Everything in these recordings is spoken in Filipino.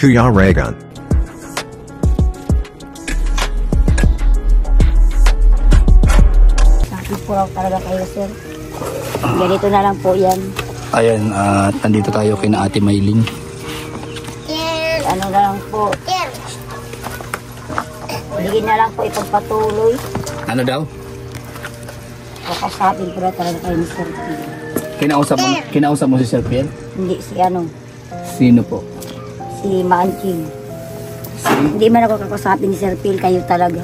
Kuya Regan. Sakit po lang talaga kayo, sir. Ganito na lang po yan. Ayan, at nandito tayo kina Ate Mayling. Ano na lang po. Hindi na lang po ipagpatuloy. Ano daw? Kakasapin po na talaga kayo ni Sir Phil. Kinausap mo si Sir Piel? Hindi si ano, Sino po? si Maanching. Hindi man ako kakasapin ni Sir Phil, kayo talaga.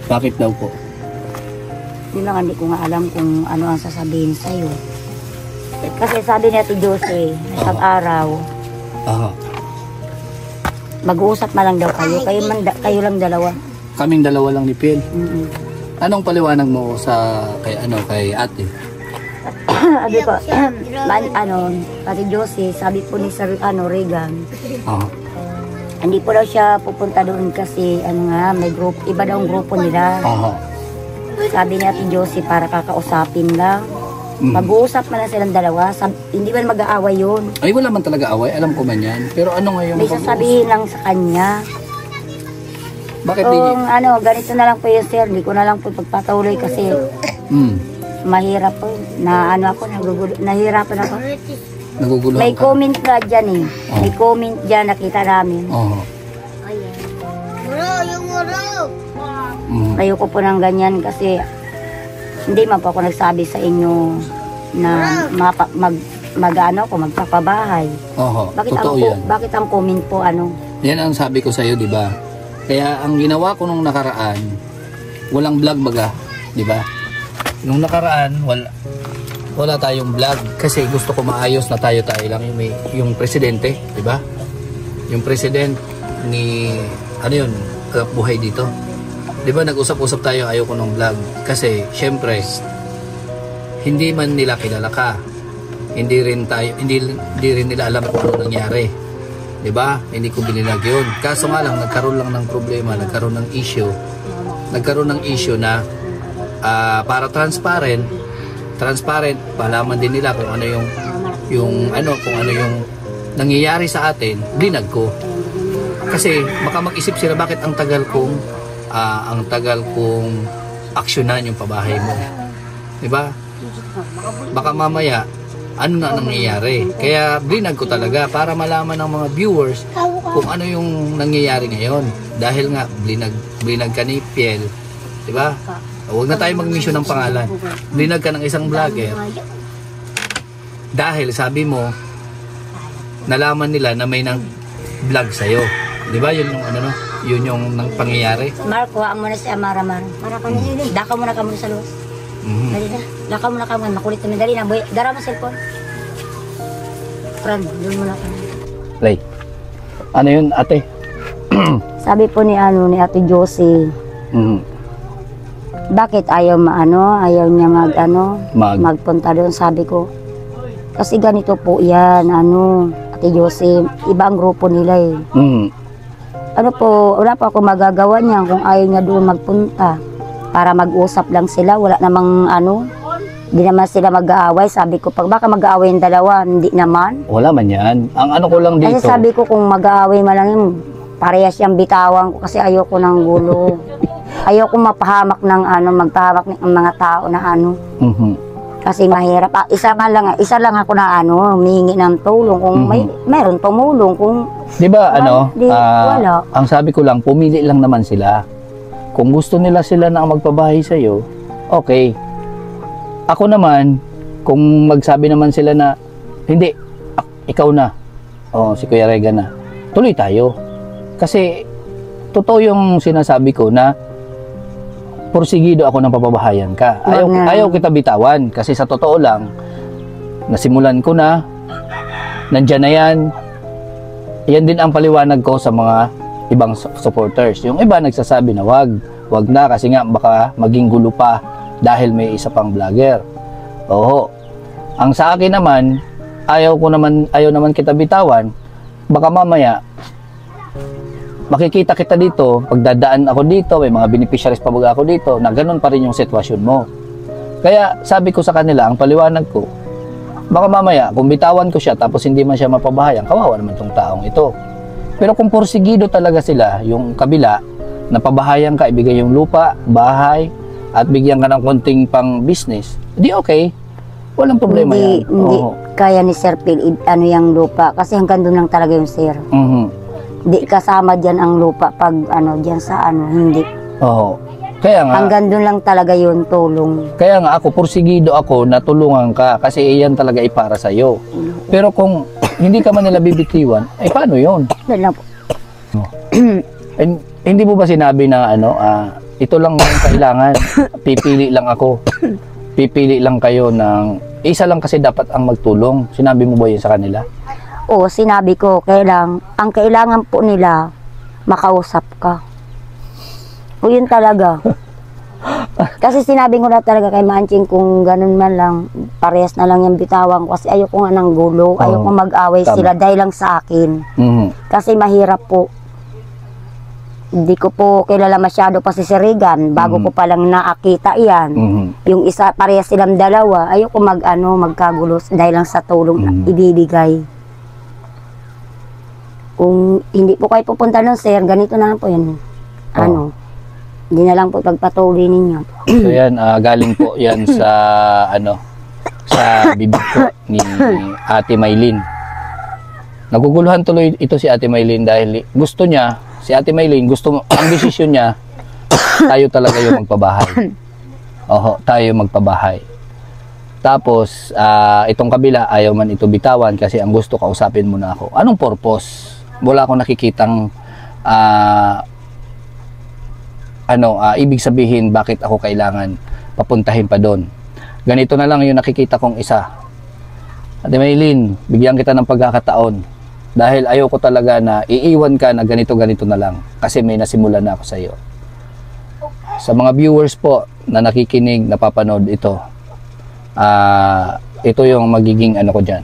Bakit daw po? Yun lang, hindi ko nga alam kung ano ang sasabihin sa'yo. Kasi sabi ni Ate Jose, isang araw, Aha. mag-uusap na lang daw kayo. Kayo lang dalawa. Kaming dalawa lang ni Piel. Mm-mm. Anong paliwanag mo sa kay ate? Sabi ko, Ate Jose, sabi po ni Sir Regan, Aha. hindi po daw siya pupunta doon kasi may group, iba daw ang grupo nila. Aha. Sabi ni Ate Josie para kakausapin lang. Mag-uusap man lang silang dalawa. Hindi man mag-aaway yun. Ay, wala man talaga away. Alam ko man yan. Pero ano ngayon? May sasabihin lang sa kanya. Bakit di? Kung ganito na lang po yun, sir. Hindi ko na lang po pagpatuloy kasi mahirap po. Nahihirapan ako. Naguguluhan May ka? comment nga dyan eh. May comment dyan, nakita namin. Oo. Ayoko po ng ganyan kasi hindi man po ako nagsabi sa inyo na magpapabahay. Oo. Totoo yan. Bakit ang comment po Yan ang sabi ko sa'yo, di ba? Kaya ang ginawa ko nung nakaraan, walang vlog baga, di ba? Nung nakaraan, wala tayong vlog kasi gusto ko maayos na tayo lang yung presidente, di ba? Yung president ni buhay dito. Di ba nag-usap-usap tayo, ayoko ng vlog kasi syempre hindi man nila kilala ka. Hindi rin nila alam kung ano nangyari. 'Di ba? Hindi ko binilag 'yun. Kaso nga lang nagkaroon lang ng problema, nagkaroon ng issue na para transparent, palaman din nila kung ano yung nangyayari sa atin, blinag ko. Kasi baka mag-isip sila bakit ang tagal kong aksyonan yung pabahay mo. 'Di ba? Baka mamaya ano na nangyayari. Kaya blinag ko talaga para malaman ng mga viewers kung ano yung nangyayari ngayon. Dahil nga blinag ka ni Piel, 'di ba? Huwag na tayo mag-mission ng pangalan. Blinag ka ng isang vlogger. Dahil sabi mo nalaman nila na may nag-vlog sa'yo. 'Di ba? Yun yung pangyayari. Marco, ang muna si Amara. Mara ka na yun. Daka muna ka muna sa luwas. Dali na. Daka muna ka muna. Makulit namin. Dali na. Dara mo cellphone. Friend, doon muna ka. Play. Ano yun, ate? Sabi po ni Ate Josie, bakit ayaw niya magpunta doon, sabi ko. Kasi ganito po yan, Ate Josie, ibang grupo nila eh. Wala pa ako magagawa niya kung ayaw niya doon magpunta. Para mag-usap lang sila, wala namang hindi naman sila mag-aaway. Sabi ko, baka mag-aaway yung dalawa, hindi naman. Wala man yan. Ang ko lang dito. Kasi sabi ko, kung mag-aaway man lang yun, parehas siyang bitawan ko kasi ayoko ng gulo. Ayoko mapahamak ng magpahamak ng mga tao na Kasi mahirap. Isa lang ako na humingi ng tulong. Kung mayroon tumulong. Kung di ba wala. Ang sabi ko lang, pumili lang naman sila. Kung gusto nila sila na magpabahay sa'yo, okay. Ako naman, kung magsabi naman sila na, hindi, ikaw na, si Kuya Regan na, tuloy tayo. Kasi, totoo yung sinasabi ko na, porsigido ako ng papabahayan ka. Ayaw kita bitawan, kasi sa totoo lang, nasimulan ko na, nandyan na yan, yan din ang paliwanag ko sa mga ibang supporters. Yung iba nagsasabi na wag na kasi nga baka maging gulo pa dahil may isa pang vlogger. Ang sa akin naman, ayaw naman kita bitawan. Baka mamaya makikita kita dito, pagdadaan ako dito, may mga beneficiaries pa baga ako dito, na ganun pa rin yung sitwasyon mo. Kaya sabi ko sa kanila, ang paliwanag ko, baka mamaya kung bitawan ko siya tapos hindi man siya mapabahayan, kawawa naman tong taong ito. Pero kung porsigido talaga sila, yung kabila, napabahayan ka, ibigay yung lupa, bahay, at bigyan ka ng konting pang business, di okay. Walang problema Hindi, yan. hindi Oo. kaya ni Sir Phil, ano yung lupa. Kasi hanggang doon lang talaga yung Sir. Mhm. Hindi kasama dyan ang lupa pag ano, dyan sa ano, hindi. Oo. Kaya nga, Hanggang doon lang talaga yung tulong. kaya nga ako, porsigido ako na tulungan ka kasi iyan talaga ay para sa'yo. Pero kung hindi ka man nila bibitiwan, ay paano yun? Doon lang po. Hindi mo ba sinabi na ano, ito lang yung kailangan, pipili lang ako. Pipili lang kayo ng, isa lang kasi dapat ang magtulong. Sinabi mo ba yun sa kanila? Oo, sinabi ko, ang kailangan po nila, makausap ka. O yun talaga. Kasi sinabi ko na talaga kay Manching kung ganun man lang, parehas na lang yung bitawan ko kasi ayoko nga ng gulo, ayoko mag-away Tama. sila dahil lang sa akin. Kasi mahirap po. Hindi ko po kilala masyado pa si Sir Regan, bago ko palang nakakita yan. Yung isa, parehas silang dalawa, ayoko magkagulo dahil lang sa tulong na ibibigay. Kung hindi po kayo pupunta nun, Sir, ganito na lang po yan. Hindi na lang po pagpatuloy ninyo. So yan, galing po yan sa sa bibig ko ni Ate Maylin. Naguguluhan tuloy ito si Ate Maylin dahil gusto niya, si Ate Maylin, ang desisyon niya, tayo talaga yung magpabahay. Tayo magpabahay. Tapos, itong kabila, ayaw man ito bitawan kasi ang gusto, kausapin mo na ako. Anong purpose? Wala akong nakikitang ibig sabihin bakit ako kailangan papuntahin pa doon. Ganito na lang yung nakikita kong isa. Ate Maylin, bigyan kita ng pagkakataon dahil ayoko talaga na iiwan ka na ganito-ganito na lang kasi may nasimula na ako sa iyo. Sa mga viewers po na nakikinig, napapanood ito, ito yung magiging ko dyan.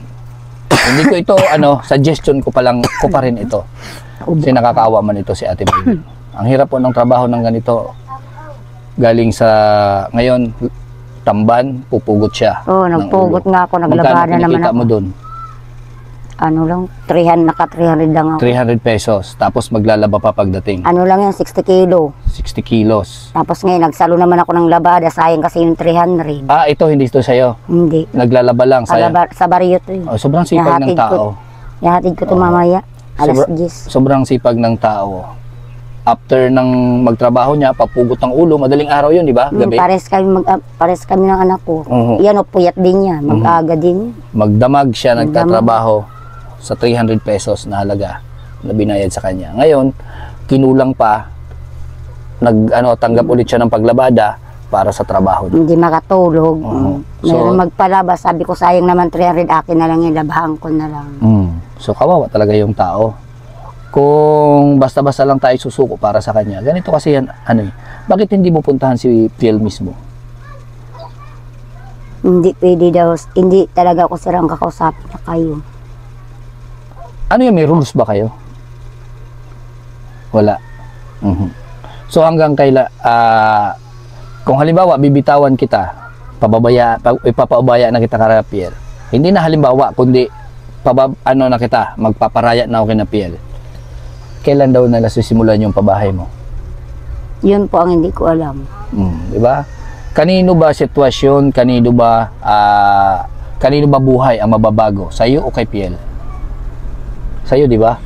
Hindi ko ito, suggestion ko pa rin ito. Kasi nakakaawa man ito si Ate Maylin. Ang hirap po ng trabaho ng ganito. Galing sa, ngayon, tamban, pupugot siya. Nagpugot nga ako, naglabada naman ako. Mo doon? Lang, 300 lang ako. 300 pesos. Tapos maglalaba pa pagdating. Lang yan, 60 kilo. 60 kilos. Tapos ngayon, nagsalo naman ako ng labada, sayang kasi yung 300. Ito, hindi ito sa'yo? Hindi. Naglalaba lang, sayang. Sa baryo to Sobrang sipag ng tao. Ihatid ko ito mamaya, alas 10. Sobrang sipag ng tao. After ng magtrabaho niya, papugot ng ulo, madaling araw yun, di ba? Gabi. Pares kami ng anak ko. Yan puyat din niya, mag-aga din. Magdamag siya, nagtatrabaho sa 300 pesos na halaga na binayad sa kanya. Ngayon, kinulang pa, tanggap ulit siya ng paglabada para sa trabaho. Hindi makatulog. Meron magpalaba, sabi ko sayang naman 300, akin na lang yung labahan ko na lang. So kawawa talaga yung tao. Kung basta-basta lang tayo susuko para sa kanya, ganito kasi yan, bakit hindi mo puntahan si Phil mismo? Hindi pwede daw, hindi talaga ako sirang kakausapin na kayo. Ano yung may rules ba kayo? Wala. So hanggang kung halimbawa bibitawan kita, ipapaubaya na kita kay Piel. Hindi na halimbawa kundi na kita, magpaparaya na ako kay Piel. Kailan daw nila sisimulan yung pabahay mo? Yun po ang hindi ko alam. Di ba? Kanino ba sitwasyon, kanino ba buhay ang mababago? Sa'yo o kay Piel? Sa'yo, di ba?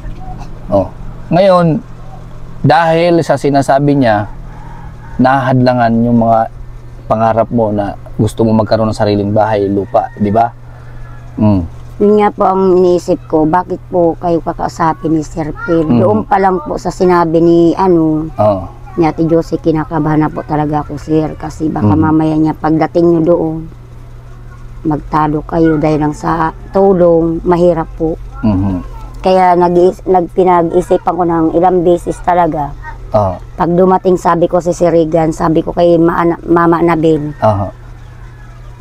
Ngayon, dahil sa sinasabi niya, nahadlangan yung mga pangarap mo na gusto mo magkaroon ng sariling bahay, lupa, di ba? Yun nga po ang iniisip ko, bakit po kayo kakausapin ni Sir Phil? Doon pa lang po sa sinabi ni ni Ate Josie, kinakabahan na po talaga ako, Sir, kasi baka mamaya niya pagdating nyo doon, magtalo kayo dahil lang sa tulong, mahirap po. Kaya pinag-isipan ko ng ilang beses talaga. Pag dumating, sabi ko si Sir Regan, sabi ko kay Mama Annabel,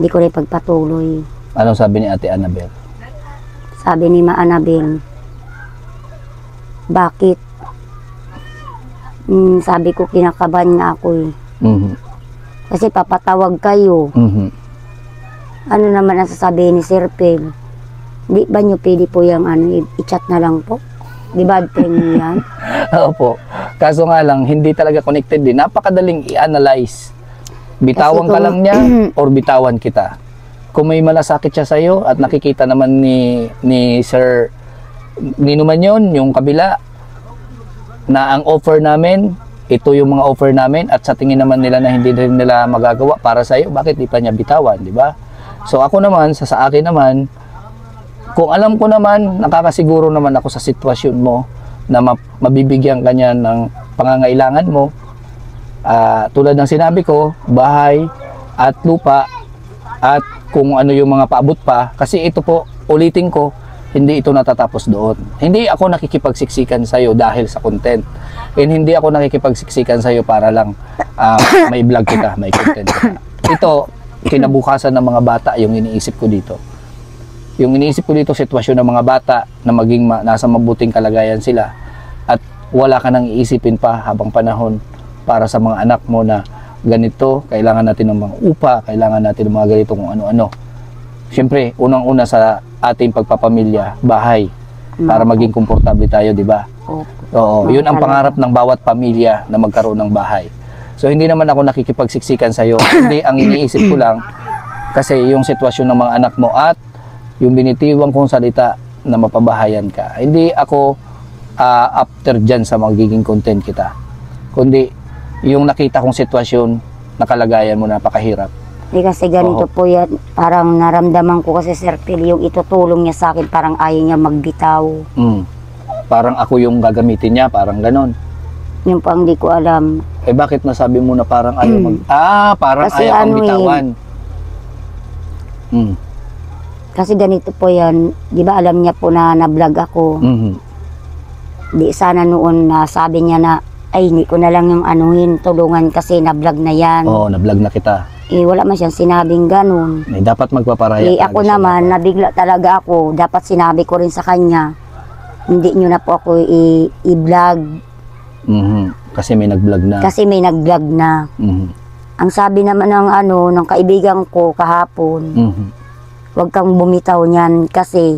hindi ko rin pagpatuloy. Anong sabi ni Ate Annabel? Sabi ni Ma Annabel, bakit? Sabi ko, kinakabahan nga ako . Kasi papatawag kayo. Ano naman ang sasabihin ni Sir Phil? Di ba nyo pwede po yung i-chat na lang po? Di ba, training yan? Opo. Kaso nga lang, hindi talaga connected din. Napakadaling i-analyze. Bitawan ka lang niya or bitawan kita. Kung may malasakit siya sa'yo at nakikita naman ni Sir Nino man yun, yung kabila, na ang offer namin, ito yung mga offer namin at sa tingin naman nila na hindi rin nila magagawa para sa'yo, bakit di pa niya bitawan, di ba? So ako naman, sa akin naman, kung alam ko naman, nakakasiguro naman ako sa sitwasyon mo na mabibigyan ka niya ng pangangailangan mo. Tulad ng sinabi ko, bahay at lupa at kung ano yung mga paabot pa. Kasi ito po, ulitin ko, hindi ito natatapos doon. Hindi ako nakikipagsiksikan sa'yo dahil sa content. And hindi ako nakikipagsiksikan sa'yo para lang may vlog kita, may content kita. Ito, kinabukasan ng mga bata yung iniisip ko dito. Yung iniisip ko dito, sitwasyon ng mga bata na maging nasa mabuting kalagayan sila at wala ka nang iisipin pa habang panahon para sa mga anak mo na ganito, kailangan natin ng mga upa, kailangan natin ng mga ganito kung ano-ano. Siyempre, unang-una sa ating pagpapamilya, bahay, para maging komportable tayo, di ba? Oo, yun ang pangarap ng bawat pamilya na magkaroon ng bahay. So, hindi naman ako nakikipagsiksikan sa'yo. Hindi, ang iniisip ko lang, kasi yung sitwasyon ng mga anak mo at yung binitiwang kong salita na mapabahayan ka. Hindi ako after dyan sa magiging content kita. Kundi, yung nakita kong sitwasyon, nakalagayan mo, napakahirap. Kasi ganito po yan, parang naramdaman ko kasi Sir Phil, yung itutulong niya sa akin, parang ayaw niya magbitaw. Parang ako yung gagamitin niya, parang ganon. Yung pang di ko alam. Eh bakit nasabi mo na parang ayaw parang kasi ayaw kang bitawan? Kasi ganito po yan, di ba alam niya po na na-vlog ako. Di sana noon na sabi niya na, ay hindi ko na lang yung anuhin, tulungan kasi na-vlog na yan. Oo, na-vlog na kita. Wala man siyang sinabing ganun. Dapat magpaparaya. Ako naman, nabigla talaga ako. Dapat sinabi ko rin sa kanya, hindi nyo na po ako i-vlog. Kasi may nag-vlog na. Kasi may nag-vlog na. Ang sabi naman ng kaibigan ko kahapon, huwag kang bumitaw niyan kasi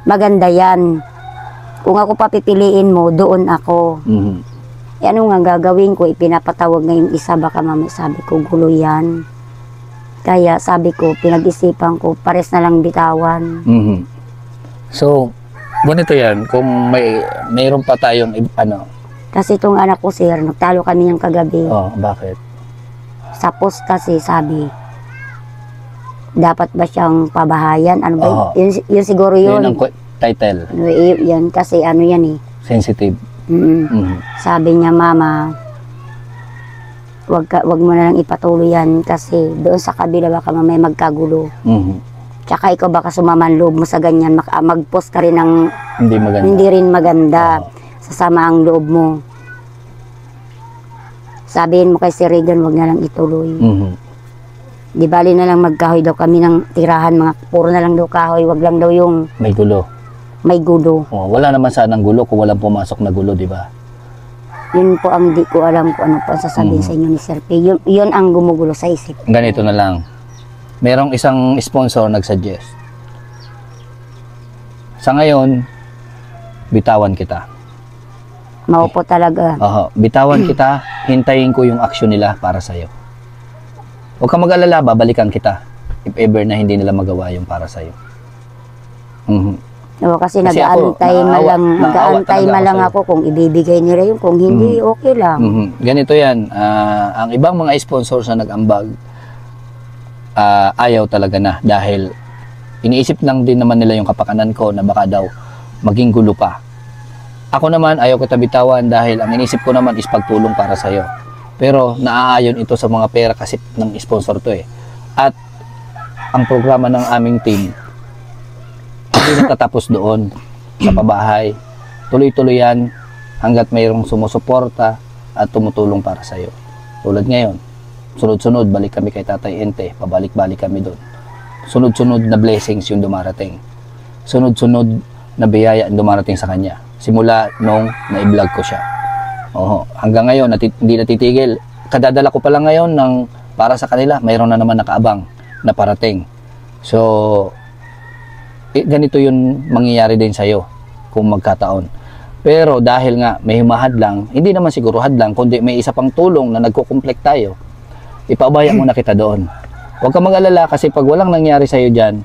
maganda yan. Kung ako papipiliin mo, doon ako. Ano nga gagawin ko? Ipinapatawag na yung isa, baka mamaya sabi ko, gulo yan. Kaya sabi ko, pinag-isipan ko, pares na lang bitawan. So, ganito yan, kung mayroon pa tayong Kasi itong anak ko, sir, nagtalo kami ng kagabi. Bakit? Sa post kasi sabi, dapat ba siyang pabahayan? Ano ba? Yun siguro yun. Yun ang title. Yan, kasi ano yan eh. Sensitive. Sabi niya, mama, wag mo na lang ipatuloy yan kasi doon sa kabila baka mamaya magkagulo. Tsaka ikaw baka sumaman loob mo sa ganyan, mag-post ka rin ng hindi rin maganda. Sasama ang loob mo. Sabihin mo kay si Regan, wag na lang ituloy. Di bali na lang magkahoy daw kami ng tirahan, puro na lang daw kahoy, wag lang daw yung may gulo. Wala naman sanang gulo kung walang pumasok na gulo, di ba? Yun po ang di ko alam kung ano pa sasabihin sa inyo ni Sir P. Yun ang gumugulo sa isip. Ganito na lang. Merong isang sponsor nag-suggest. Sa ngayon, bitawan kita. Maupo talaga. Bitawan kita, hintayin ko yung action nila para sa'yo. Huwag kang mag-alala, babalikan kita. If ever na hindi nila magawa yung para sa'yo. Kasi nag-aantay malang ako kung ibibigay nila yun, kung hindi, okay lang. Ganito yan, ang ibang mga sponsors na nag-ambag, ayaw talaga na dahil iniisip lang din naman nila yung kapakanan ko na baka daw maging gulo pa. Ako naman, ayaw kita bitawan dahil ang inisip ko naman is pagtulong para sa'yo. Pero naaayon ito sa mga pera kasi ng sponsor to eh. At ang programa ng aming team, hindi natatapos doon sa pabahay. Tuloy-tuloy yan hanggat mayroong sumusuporta at tumutulong para sa'yo. Tulad ngayon, sunod-sunod balik kami kay Tatay Ente, pabalik-balik kami doon. Sunod-sunod na blessings yung dumarating. Sunod-sunod na biyaya ang dumarating sa kanya. Simula nung na-vlog ko siya. Hanggang ngayon, hindi natitigil. Kadadala ko pa lang ngayon ng para sa kanila, mayroon na naman nakaabang na parating. So, ganito yun mangyayari din sa'yo. kung magkataon. Pero dahil nga may humahadlang, hindi naman siguro hadlang, kundi may isa pang tulong na nagkukumplek tayo, ipaubaya muna kita doon. Huwag ka mag-alala kasi pag walang nangyari sa'yo dyan,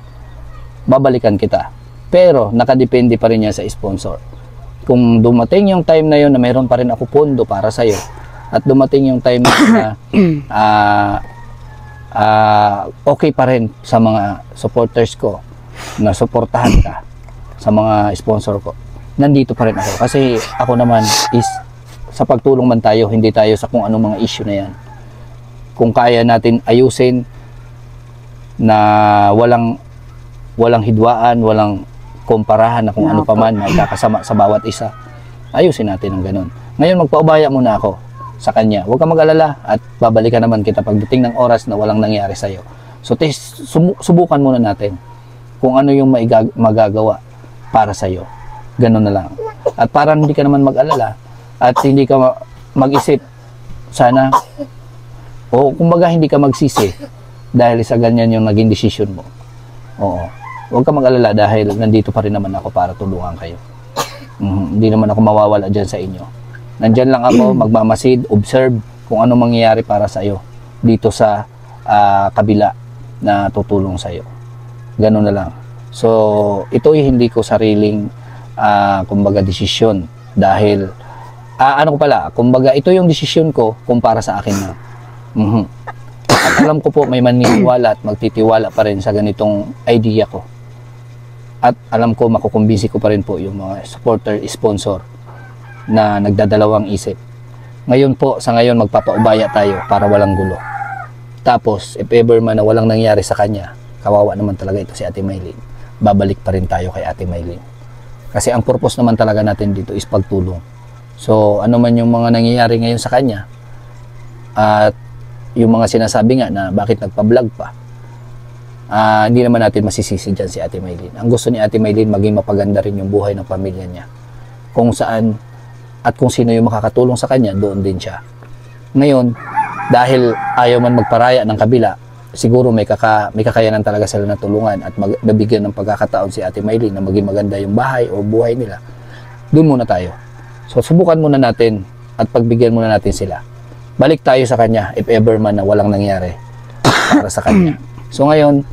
babalikan kita. Pero nakadepende pa rin yan sa sponsor. Kung dumating yung time na yun na mayroon pa rin ako pondo para sa'yo, at dumating yung time na okay pa rin sa mga supporters ko na suportahan ka sa mga sponsor ko, nandito pa rin ako. Kasi ako naman is sa pagtulong man tayo, hindi tayo sa kung anong mga issue na yan. Kung kaya natin ayusin na walang hidwaan, walang kumparahan na kung ano pa man magkakasama sa bawat isa, ayusin natin ang ganun. Ngayon magpaubaya muna ako sa kanya. Huwag kang mag-alala at babalikan naman kita pagdating ng oras na walang nangyari sa'yo. So subukan muna natin kung ano yung magagawa para sa'yo. Ganun na lang. At para hindi ka naman mag-alala at hindi ka mag-isip sana o kumbaga hindi ka magsisi dahil sa ganyan yung naging desisyon mo. Oo. Huwag ka mag-alala dahil nandito pa rin naman ako para tulungan kayo. Hindi naman ako mawawala dyan sa inyo. Nandyan lang ako, magmamasid, observe kung ano mangyayari para sa iyo dito sa kabila na tutulong sa iyo. Ganun na lang. So, ito'y hindi ko sariling kumbaga desisyon dahil ano ko pala, kumbaga ito yung desisyon ko kumpara sa akin na. At alam ko po may maniniwala at magtitiwala pa rin sa ganitong idea ko. At alam ko makukumbisi ko pa rin po yung mga supporter, sponsor na nagdadalawang isip. Ngayon po, sa ngayon magpapaubaya tayo para walang gulo. Tapos, if ever man na walang nangyari sa kanya, kawawa naman talaga ito si Ate Maylin. Babalik pa rin tayo kay Ate Maylin. Kasi ang purpose naman talaga natin dito is pagtulong. So, ano man yung mga nangyayari ngayon sa kanya, at yung mga sinasabi nga na bakit nagpa-vlog pa, hindi naman natin masisisi dyan si Ate Maylin. Ang gusto ni Ate Maylin, maging mapaganda rin yung buhay ng pamilya niya. Kung saan at kung sino yung makakatulong sa kanya, doon din siya. Ngayon, dahil ayaw man magparaya ng kabila, siguro may kakayanan talaga sila na tulungan at nabigyan ng pagkakataon si Ate Maylin na maging maganda yung bahay o buhay nila. Doon muna tayo. So, subukan muna natin at pagbigyan muna natin sila. Balik tayo sa kanya if ever man na walang nangyari para sa kanya. So, ngayon,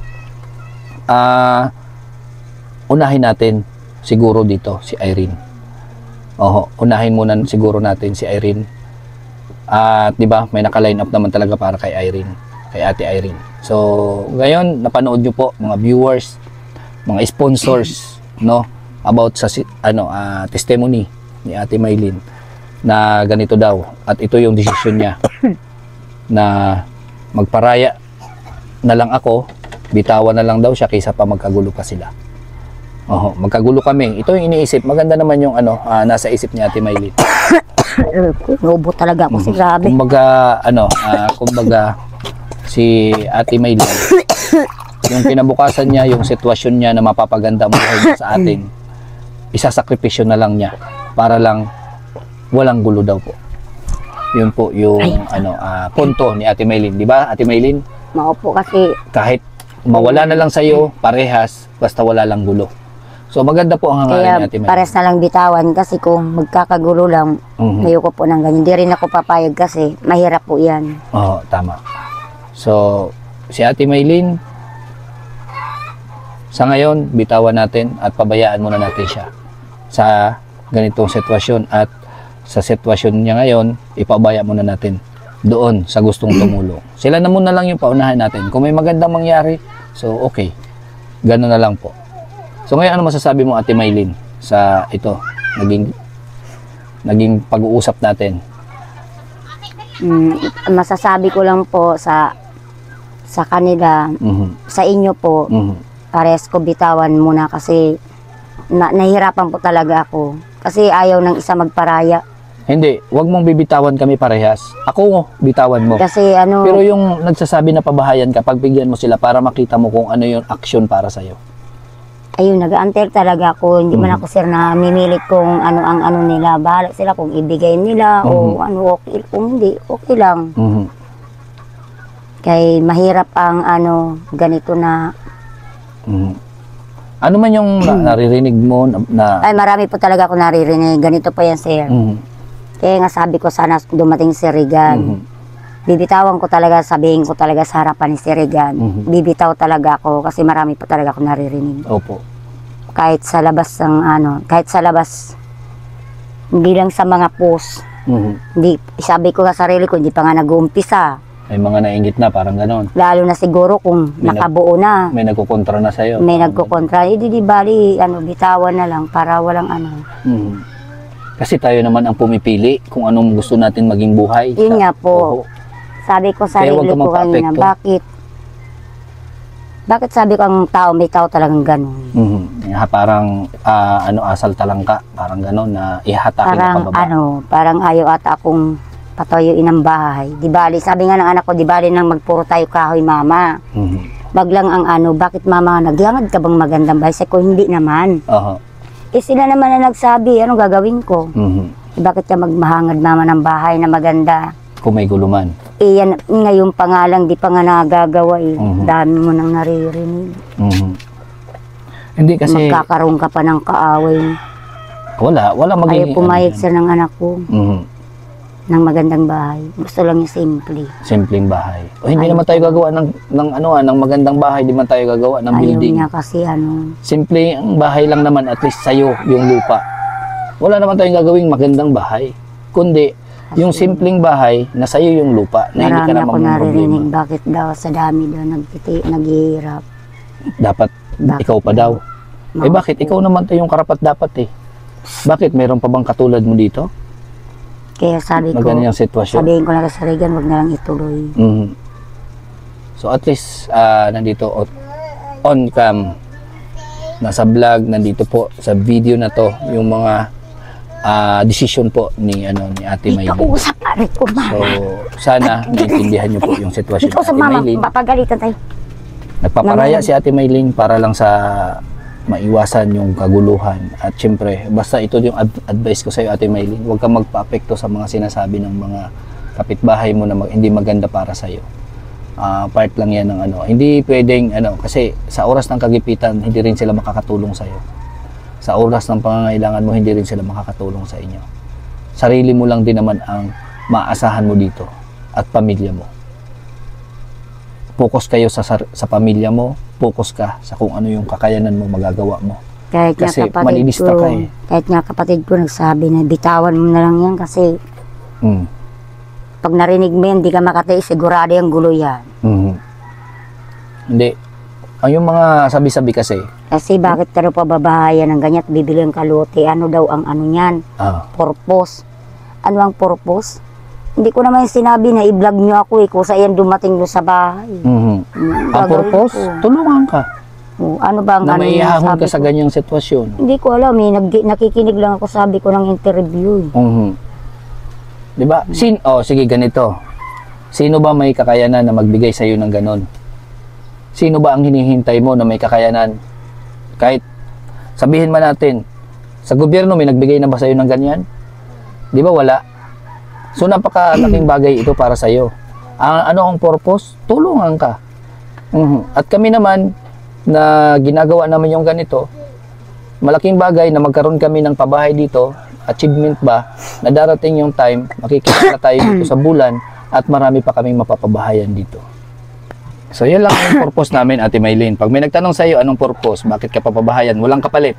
unahin natin siguro dito si Irene. Unahin muna siguro natin si Irene. At 'di ba, may naka-line up naman talaga para kay Irene, kay Ate Irene. So, ngayon napanood niyo po mga viewers, mga sponsors, no, about sa testimony ni Ate Maylin na ganito daw at ito yung desisyon niya na magparaya na lang ako, bitawan na lang daw siya kaysa pa magkagulo pa sila. Magkagulo kami. Ito yung iniisip. Maganda naman yung nasa isip ni Ate Maylin. Nubo talaga ako, grabe. Kumbaga si Ate Maylin, yung kinabukasan niya, yung sitwasyon niya na mapapaganda buhay niya sa atin, isasakripisyo na lang niya para lang walang gulo daw po. Yun po yung punto ni Ate Maylin, di ba Ate Maylin? Maupo kasi kahit mawala na lang sa'yo, parehas, basta wala lang gulo. So maganda po ang hangarin ni Ate Maylin. Pares na lang bitawan kasi kung magkakagulo lang, ayoko po ng ganyan. Hindi rin ako papayag kasi mahirap po yan. Oo, tama. So, si Ate Maylin, sa ngayon, bitawan natin at pabayaan muna natin siya sa ganitong sitwasyon. At sa sitwasyon niya ngayon, ipabaya muna natin doon sa gustong tumulong. Sila na muna lang yung paunahan natin. Kung may magandang mangyari, so okay. Ganun na lang po. So ngayon, ano masasabi mo Ate Maylin sa ito, naging pag-uusap natin? Masasabi ko lang po sa kanila, sa inyo po, pares ko bitawan muna kasi nahihirapan po talaga ako. Kasi ayaw ng isa magparaya. Hindi, wag mong bibitawan kami parehas. Ako, bitawan mo. Kasi Pero yung nagsasabi na pabahayan ka, pagbigyan mo sila para makita mo kung ano yung action para sa'yo. Ayun, nag-aantay talaga ako. Hindi man ako sir na mimilit kung ano ang nila. Bahala sila kung ibigay nila o okay. Kung hindi, okay lang. Kaya mahirap ang ganito na Ano man yung naririnig mo na Ay, marami po talaga ako naririnig. Ganito po yan, sir. Kaya nga sabi ko, sana dumating si Regan. Bibitawan ko talaga, sabihin ko talaga sa harapan ni si Regan. Bibitaw talaga ako kasi marami po talaga ako naririnig. Opo. Kahit sa labas ng kahit sa labas, hindi lang sa mga post. Hindi, sabi ko sa sarili ko, hindi pa nga nag-uumpisa. May mga nainggit na, parang ganon. Lalo na siguro kung nakabuo na. May nagkukontra na sa'yo. May nagkukontra. Di bali, bitawan na lang para walang Kasi tayo naman ang pumipili kung anong gusto natin maging buhay. Yun nga po. Sabi ko sa sarili ko kanina, bakit sabi ko ang tao, may tao talagang ganun. Parang asal talangka, parang ganon na ihatakin parang, na pababa. Parang ayaw ata akong patuyuin ang bahay. Di bali, sabi nga ng anak ko, di bali nang magpuro tayo kahoy, mama. Baglang ang bakit mama, nagyangad ka bang magandang bahay? Sabi ko, hindi naman. Sila naman na nagsabi, anong gagawin ko? Bakit ka magmahangad mama ng bahay na maganda? Kung may guluman. Yan, ngayon pa nga lang, di pa nga nagagawa Dami mo nang naririnig. Hindi kasi... Magkakaroon ka pa ng kaaway. Wala magiging... Ayaw pumayag sa ng anak ko. Ng magandang bahay. Gusto lang yung simple. Simpleng bahay. O hindi naman tayo gagawa ng magandang bahay, di man tayo gagawa ng building. Ayaw niya kasi Simple ang bahay lang naman, at least sa'yo yung lupa. Wala naman tayong gagawing magandang bahay. Kundi, yung simpleng bahay na sa'yo yung lupa, na hindi ka na marami ako naririnig, bakit daw sa dami daw naghihirap. Dapat ikaw pa daw. Bakit? Ikaw naman tayo yung karapat dapat Bakit? Meron pa bang katulad mo dito? Kaya sabi ko, magandang sitwasyon. Sabihin ko na sa Regan, wag na lang ituloy. So at least, nandito on cam, nasa vlog, nandito po sa video na to, yung mga decision po ni Ate Maylin. Ikausap pare ko, mama. So sana naintindihan niyo po yung sitwasyon ni Ikausap, Ate mama, Maylin. papagalitan tayo. Nagpaparaya si Ate Maylin para lang sa maiwasan yung kaguluhan. At syempre, basta ito yung advice ko sa iyo, Ate Maylin, huwag kang magpa-apekto sa mga sinasabi ng mga kapitbahay mo na hindi maganda para sa iyo. Part lang yan ng hindi pwedeng kasi sa oras ng kagipitan, hindi rin sila makakatulong sa iyo. Sa oras ng pangangailangan mo, hindi rin sila makakatulong sa inyo. Sarili mo lang din naman ang maasahan mo dito at pamilya mo. Focus kayo sa pamilya mo, focus ka sa kung ano yung kakayanan mo, magagawa mo. Kasi malilista ka Kahit nga kapatid ko nagsabi na bitawan mo na lang yan kasi pag narinig mo yan, di ka makatiis, sigurado yung gulo yan. Hindi. Ang yung mga sabi-sabi kasi. Kasi bakit ka pababahayan ng ganyan at bibili ang kaluti? Ano daw ang niyan? Purpose. Ano ang purpose? Hindi ko naman sinabi na i-vlog nyo ako kung saan dumating doon sa bahay. Ang purpose, tulungan ka. Ano ba ang na maihahon ka sa ganyang sitwasyon? Hindi ko alam nakikinig lang ako, sabi ko ng interview. Diba? Sige ganito. Sino ba may kakayanan na magbigay sa iyo ng ganon? Sino ba ang hinihintay mo na may kakayanan? Kahit sabihin man natin, sa gobyerno may nagbigay na ba sa iyo ng ganyan? Di ba wala? So napakalaking bagay ito para sa iyo. Ano ang purpose? Tulungan ka. At kami naman na ginagawa naman yung ganito, malaking bagay na magkaroon kami ng pabahay dito, achievement ba, na darating yung time, makikita na tayo dito sa bulan at marami pa kaming mapapabahayan dito. So yun lang yung purpose namin, Ate Maylin. Pag may nagtanong sa iyo anong purpose, bakit ka papabahayan, walang kapalit.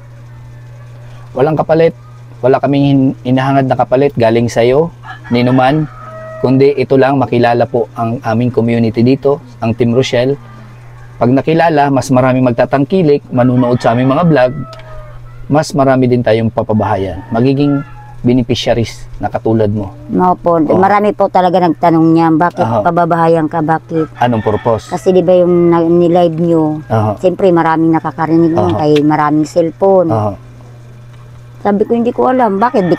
Walang kapalit. Wala kaming inahangad na kapalit galing sa iyo, ninuman, kundi ito lang, makilala po ang aming community dito, ang Team Rochelle. Pag nakilala, mas marami magtatangkilik, manunood sa aming mga vlog, mas marami din tayong papabahayan. Magiging beneficiaries na katulad mo. Opo, marami po talaga nagtanong niya, bakit pababahayan ka, bakit? Anong purpose? Kasi di ba yung nilive nyo, siyempre maraming nakakarinig nun, kay maraming cellphone. Sabi ko, hindi ko alam, bakit? Di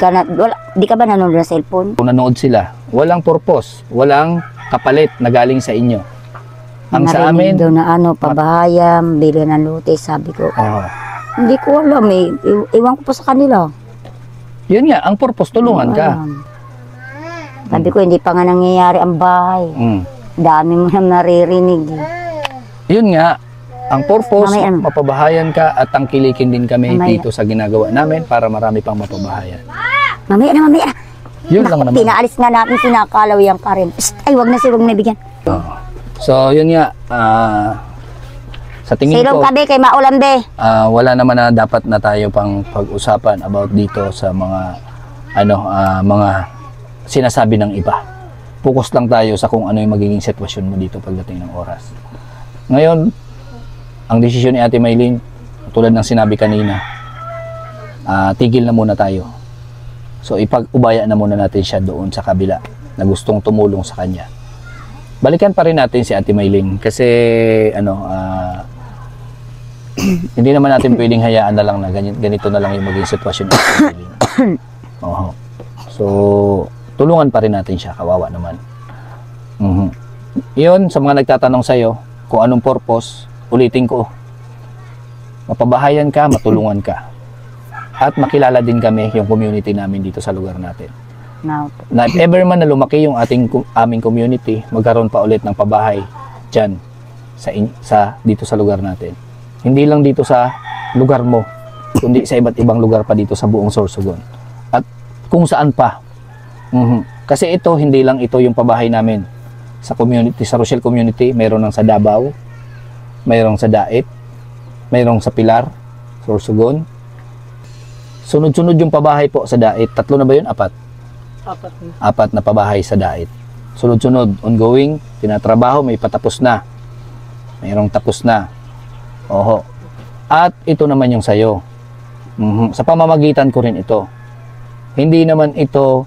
ka ba nanonood ng cellphone? Kung nanood sila, walang purpose, walang kapalit na galing sa inyo. Ang sa amin, doon na pabahayam, bili ng lote, sabi ko. Hindi ko alam iwan ko pa sa kanila. Yun nga, ang purpose, tulungan ka. Sabi ko, hindi pa nga nangyayari ang bahay. Dami mo nang naririnig. Yun nga, Ang purpose, Mamaya. mapabahayan ka at tangkilikin din kami Mamaya. dito sa ginagawa namin para marami pang mapabahayan. Mamaya na, mamaya na. Yun lang naman. Pinaalis nga natin, sinakalawian ka rin. Psst, ay, wag na sir, wag na bigyan. Oo. So, yun nga, sa tingin Silong ko, tabi kay maulan be. wala naman na dapat na tayo pang pag-usapan about dito sa mga mga sinasabi ng iba. Focus lang tayo sa kung ano yung magiging sitwasyon mo dito pagdating ng oras. Ngayon, ang desisyon ni Ate Maylin, tulad ng sinabi kanina, tigil na muna tayo. So ipag-ubaya na muna natin siya doon sa kabila na gustong tumulong sa kanya. Balikan pa rin natin si Ate Maylin kasi hindi naman natin pwedeng hayaan na lang na ganito na lang yung maging sitwasyon ni Ate Maylin. Oo. So tulungan pa rin natin siya, kawawa naman. Yun, sa mga nagtatanong sa'yo kung anong purpose, ulitin ko, mapabahayan ka, matulungan ka. At makilala din kami yung community namin dito sa lugar natin. No. Na if ever man na lumaki yung aming community, magkaroon pa ulit ng pabahay dyan dito sa lugar natin. Hindi lang dito sa lugar mo, kundi sa iba't ibang lugar pa dito sa buong Sorsogon. At kung saan pa. Kasi ito, hindi lang ito yung pabahay namin. Sa community, sa Rochelle community, mayroon ng sa Davao, mayroong sa Dait, mayroong sa Pilar, Sorsogon. Sunod-sunod yung pabahay po sa Dait. 3 na ba yun? 4? 4 na pabahay sa Dait. Sunod-sunod, ongoing, tinatrabaho, may patapos na. Mayroong tapos na. Oho. At ito naman yung sayo. Sa pamamagitan ko rin ito. Hindi naman ito,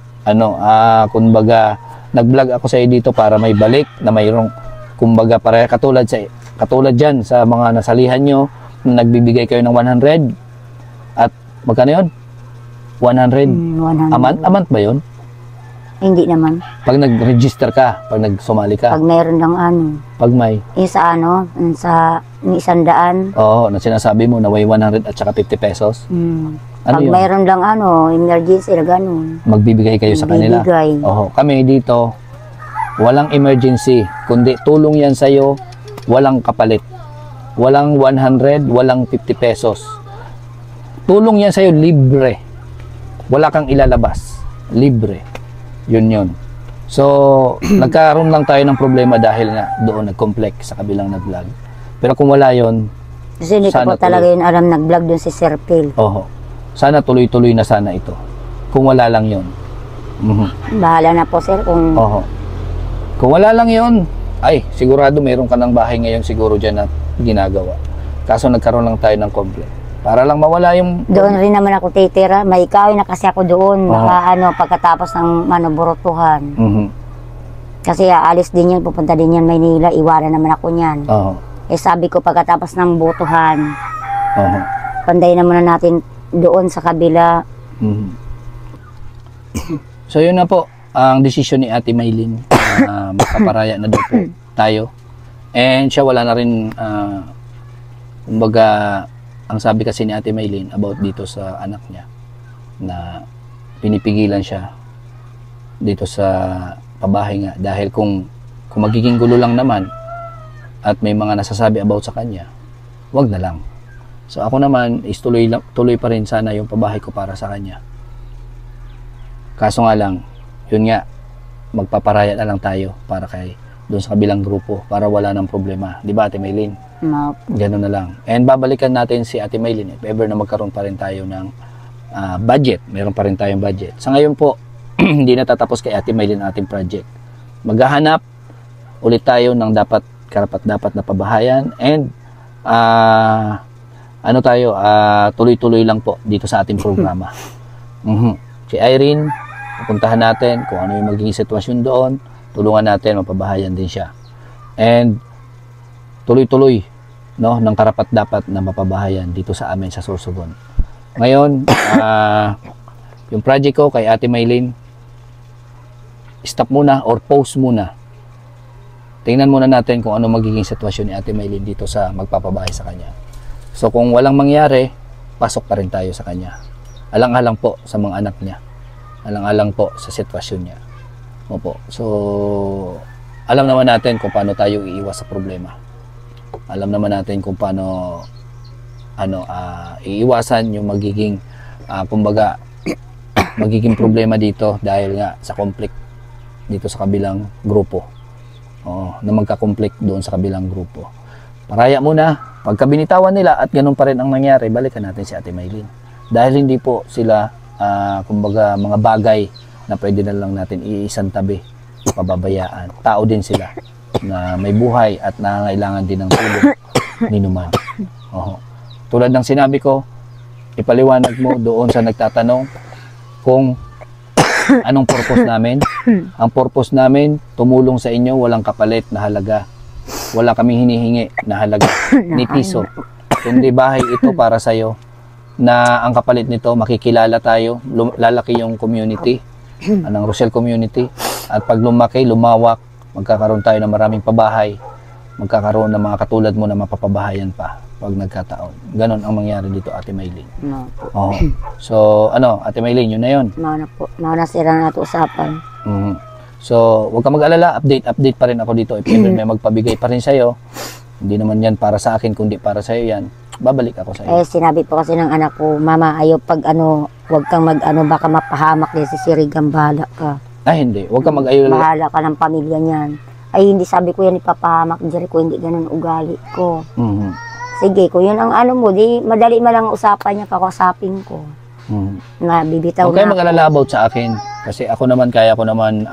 kumbaga, nag-vlog ako sa iyo dito para may balik na mayroong, kumbaga, para katulad dyan sa mga nasalihan nyo, na nagbibigay kayo ng 100. At magkano yun? 100. 100. Amount ba yun? Hindi naman. Pag nag-register ka, pag nagsumali ka. Pag mayroon lang Pag may. sa sa 100. Oo, na sinasabi mo na may 100 at saka 50 pesos. Ano Pag yun? mayroon lang emergency na ganun. Magbibigay kayo sa kanila. Bibigay. Oo, kami dito, walang emergency, kundi tulong yan sa'yo, walang kapalit. Walang 100, walang 50 pesos. Tulong yan sa'yo, libre. Wala kang ilalabas. Libre. Yun. So, nagkaroon lang tayo ng problema dahil nga doon nag-complex sa kabilang nag-vlog. Pero kung wala yun, Kasi hindi ko sana po talaga yun alam nag-vlog dun si Sir Phil. oho, sana tuloy-tuloy na sana ito. Kung wala lang yun. Bahala na po sir kung Oho. Kung wala lang yun, ay, sigurado meron ka ng bahay ngayon siguro dyan na ginagawa. Kaso nagkaroon lang tayo ng complex. Para lang mawala yung... doon rin naman ako titira. May ikawin na kasi ako doon. Pagkatapos ng burutuhan. Kasi aalis din yun, pupunta din yan Maynila. Iwanan naman ako niyan. Oho. Sabi ko pagkatapos ng butuhan, Oho. panday naman na natin doon sa kabila. So yun na po ang desisyon ni Ate Maylin. Makaparaya na daw po tayo. And siya wala na rin kumbaga, ang sabi kasi ni Ate Maylin about dito sa anak niya na pinipigilan siya dito sa pabahay nga dahil kung magiging gulo lang naman at may mga nasasabi about sa kanya, wag na lang. So ako naman is tuloy pa rin sana yung pabahay ko para sa kanya. Kaso nga lang, yun nga, magpaparaya na lang tayo para kay doon sa kabilang grupo para wala nang problema. Di ba Ate Maylin? Ganun na lang. And babalikan natin si Ate Maylin if ever na magkaroon pa rin tayo ng budget. Meron pa rin tayong budget. Sa ngayon po, hindi na tatapos kay Ate Maylin ang ating project. Maghahanap ulit tayo ng karapat-dapat na pabahayan and tuloy-tuloy lang po dito sa ating programa. Si Irene, pupuntahan natin kung ano yung magiging sitwasyon doon. Tulungan natin, mapabahayan din siya. And tuloy-tuloy ng karapat-dapat na mapabahayan dito sa amin sa Sorsogon. Ngayon, yung project ko kay Ate Maylin, stop muna or pause muna. Tingnan muna natin kung ano magiging sitwasyon ni Ate Maylin dito sa magpapabahay sa kanya. So kung walang mangyari, pasok pa rin tayo sa kanya. Alang-alang po sa mga anak niya. Alang-alang po sa sitwasyon niya. Opo. So, alam naman natin kung paano tayo iiwas sa problema. Alam naman natin kung paano iiwasan yung magiging kumbaga magiging problema dito dahil nga sa conflict dito sa kabilang grupo. Na magka-conflict doon sa kabilang grupo. Paraya muna, pagka binitawan nila at ganun pa rin ang nangyari, balikan natin si Ate Maylin. Dahil hindi po sila kumbaga mga bagay na pwede na lang natin iisang tabi, pababayaan. Tao din sila na may buhay at nangangailangan din ng tulong ni Numan. Tulad ng sinabi ko, ipaliwanag mo doon sa nagtatanong kung anong purpose namin. Ang purpose namin, tumulong sa inyo, walang kapalit na halaga. Wala kaming hinihingi na halaga ni piso. Kundi bahay ito para sa'yo na ang kapalit nito, makikilala tayo, lalaki yung community, ng Rosel community. At pag lumaki, lumawak, magkakaroon tayo ng maraming pabahay, magkakaroon ng mga katulad mo na mapapabahayan pa pag nagkataon. Ganon ang mangyari dito, Ate Maylin. So, Ate Maylin, yun na yun. Mauna sira na ito usapan. So, huwag ka mag-alala, update pa rin ako dito. If ever may magpabigay pa rin sa'yo, hindi naman yan para sa akin, kundi para sa'yo yan, babalik ako sa'yo. Sinabi po kasi ng anak ko, Mama, ayaw pag huwag kang baka mapahamak din si Sirigang, bahala ka. Hindi, huwag ka mag-ayula. Bahala ka ng pamilya niyan. Ay, hindi sabi ko yan ipapahamak, Jerry ko, hindi ganun ugali ko. Sige, kung yun ang mo, di madali malang usapan niya, kakasapin ko. Na bibitaw okay, na mag-alala about sa akin. Kasi ako naman, kaya ko naman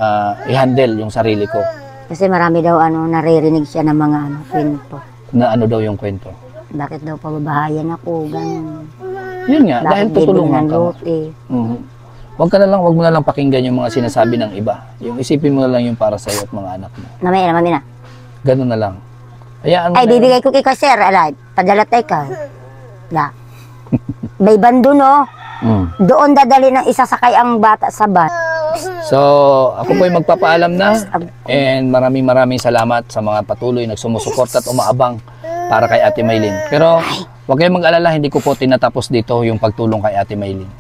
i-handle yung sarili ko. Kasi marami daw naririnig siya ng mga kwento. Na daw yung kwento? Bakit daw pababahayan ako, ganun. Yun nga, dahil tutulungan ka. Huwag mo na lang pakinggan yung mga sinasabi ng iba. Yung isipin mo na lang yung para sa'yo at mga anak mo. Mami na. Ganun na lang. Ay, bibigay ko kay Sir, padala tayo ka. May bando, no? Doon dadali ng isasakay ang bata sa van. So, ako po ay magpapaalam na. And maraming salamat sa mga patuloy nagsumusuporta at umaabang para kay Ate Maylin. Pero, huwag kayong mag-alala, hindi ko po tinatapos dito yung pagtulong kay Ate Maylin.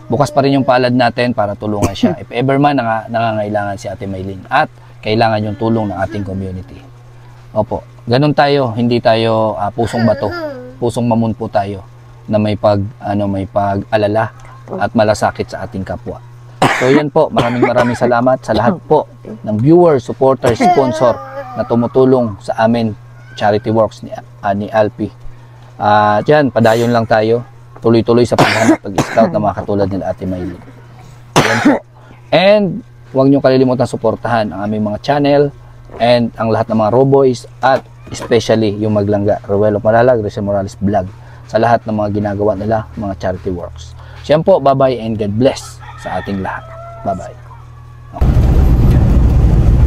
Bukas pa rin yung palad natin para tulungan siya. If ever man nangangailangan si Ate Maylin at kailangan yung tulong ng ating community. Opo, ganun tayo, hindi tayo pusong bato, pusong mamon po tayo na may pag-alala at malasakit sa ating kapwa. So yan po, maraming salamat sa lahat po ng viewers, supporters, sponsor na tumutulong sa amin charity works ni Alpi. Diyan, padayon lang tayo, tuloy-tuloy sa paghanap, pag-scout ng mga katulad nila Ate Maylin. Yan po. And huwag niyo kalilimutan suportahan ang aming mga channel and ang lahat ng mga Roboys at especially yung Maglangga, Ruelo Malalag, Rosel Morales Vlog sa lahat ng mga ginagawa nila, mga charity works. Siyan po, bye-bye and God bless sa ating lahat. Bye-bye.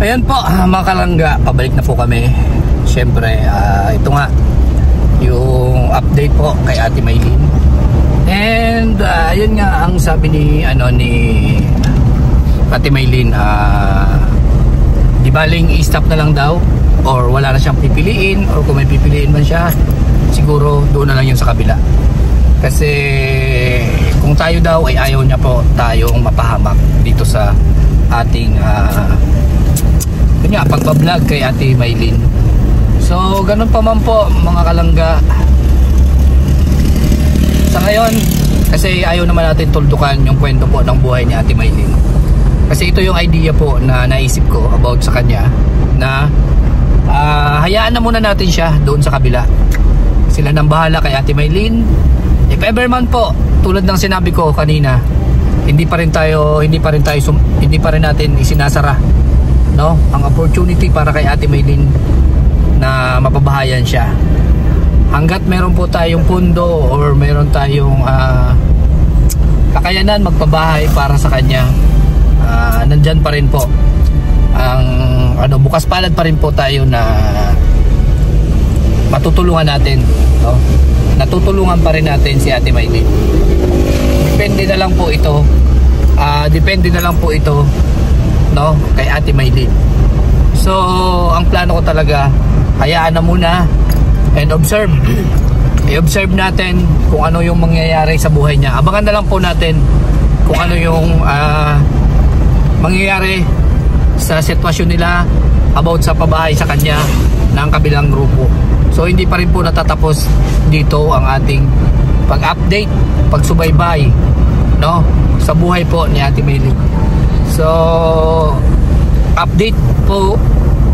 Ayan po, mga kalangga, pabalik na po kami. Siyempre, ito nga, yung update po kay Ate Maylin. And, yun nga, ang sabi ni Ate Maylin, di baling i-stop na lang daw or wala na siyang pipiliin or kung may pipiliin man siya siguro doon na lang yun sa kabila kasi kung tayo daw ay ayaw niya po tayong mapahamak dito sa ating pagbablog kay Ate Maylin. So ganun pa man po mga kalangga sa ngayon kasi ayaw naman natin tuldukan yung kwento po ng buhay ni Ate Maylin. Kasi ito yung idea po na naisip ko about sa kanya na hayaan na muna natin siya doon sa kabila. Sila nang bahala kay Ate Maylin. If ever man po, tulad ng sinabi ko kanina, hindi pa rin natin isinasara, no? Ang opportunity para kay Ate Maylin na mapabahayan siya. Hanggat meron po tayong pundo or meron tayong kakayanan magpabahay para sa kanya, nandyan pa rin po ang bukas palad pa rin po tayo na matutulungan natin, no? Natutulungan pa rin natin si Ate Maylin. Depende na lang po ito no, kay Ate Maylin. So ang plano ko talaga, hayaan na muna and observe. I-observe natin kung ano yung mangyayari sa buhay niya. Abangan na lang po natin kung ano yung mangyayari sa sitwasyon nila about sa pabahay sa kanya ng kabilang grupo. So hindi pa rin po natatapos dito ang ating pag-update, pagsubaybay, no, sa buhay po ni Ate Maylin. So update po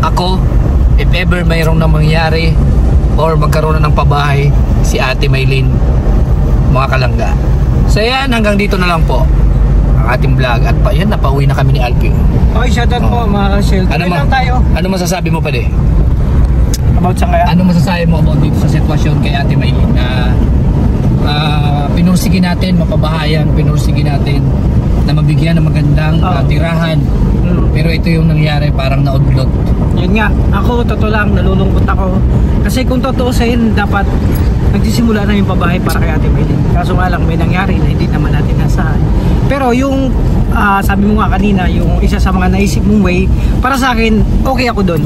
ako if ever mayroong na mangyari or magkaroon na ng pabahay si Ate Maylin, mga kalangga. So yan, hanggang dito na lang po ang ating vlog. At pa yan, napauwi na kami ni Alpio. Okay, shoutout po mga shelter. Ano masasabi mo pa About sa kaya? Ano masasabi mo about dito sa sitwasyon kay Ate Maylin na pinursige natin, mapabahayan, pinursige natin na mabigyan ng magandang tirahan. Pero ito yung nangyari, parang naudlot. Yun nga, ako totoo lang, nalulungkot ako. Kasi kung tutuusin, dapat nagsisimula na yung pabahay para kay Ate Maylin. Kaso nga lang, may nangyari na hindi naman natin nasahan. Pero yung sabi mo nga kanina, yung isa sa mga naisip mong way, para sa akin, okay ako doon.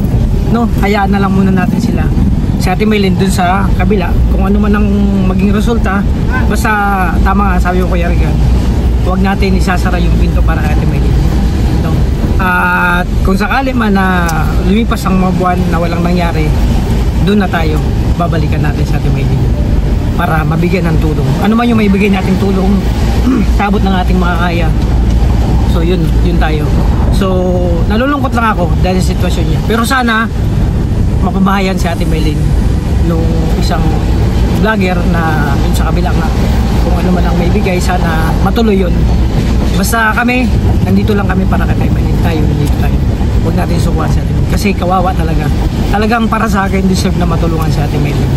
No, hayaan na lang muna natin sila. Si Ate Maylin dun sa kabila, kung ano man ang maging resulta, basta tama nga, sabi ko Kuya Regan, huwag natin isasara yung pinto para kay Ate Maylin. No? At kung sakali man na lumipas ang mga buwan na walang nangyari, doon na tayo, babalikan natin sa Ate Maylin para mabigyan ng tulong. Ano man yung maibigay nating tulong, tabot ng ating makakaya. So yun tayo. So nalulungkot lang ako dahil sa sitwasyon niya. Pero sana mapabahayan si Ate Maylin nung isang vlogger na yun sa kabila nga. Kung ano man ang maibigay, sana matuloy yun. Basta kami, nandito lang kami para kay Ate Maylin. Tayo, nandito tayo. Huwag natin sukuhan si Ate Maylin. Kasi kawawa talaga. Talagang para sa akin, deserve na matulungan si Ate Maylin.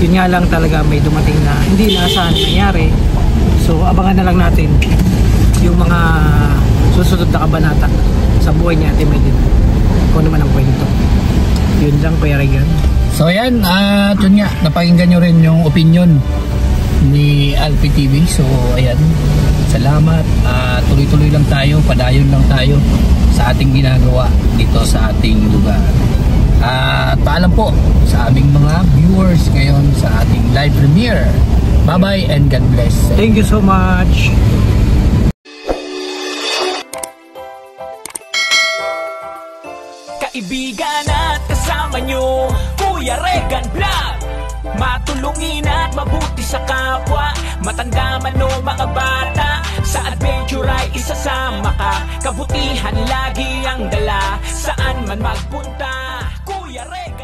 Yun nga lang talaga may dumating na hindi naasahan nangyari. So abangan na lang natin yung mga susunod na kabanata sa buhay niya Ate Maylin. Kung ano man ang kwento. Yun lang, Kuya Regan. So ayan, at yun nga, napakinggan nyo rin yung opinion ni Alpi TV. So ayan, salamat. Tuloy-tuloy lang tayo, padayon lang tayo sa ating ginagawa dito sa ating lugar. At paalam po sa aming mga viewers ngayon sa ating live premiere. Bye-bye and God bless. Thank you so much. Kaibigan at kasama nyo, Kuya Regan Vlog. Matulungin at mabuti sa kapwa, matanda man o mga bata. Sa adventure ay isasama ka, kabutihan lagi ang dala. Saan man magpunta, Kuya Regan.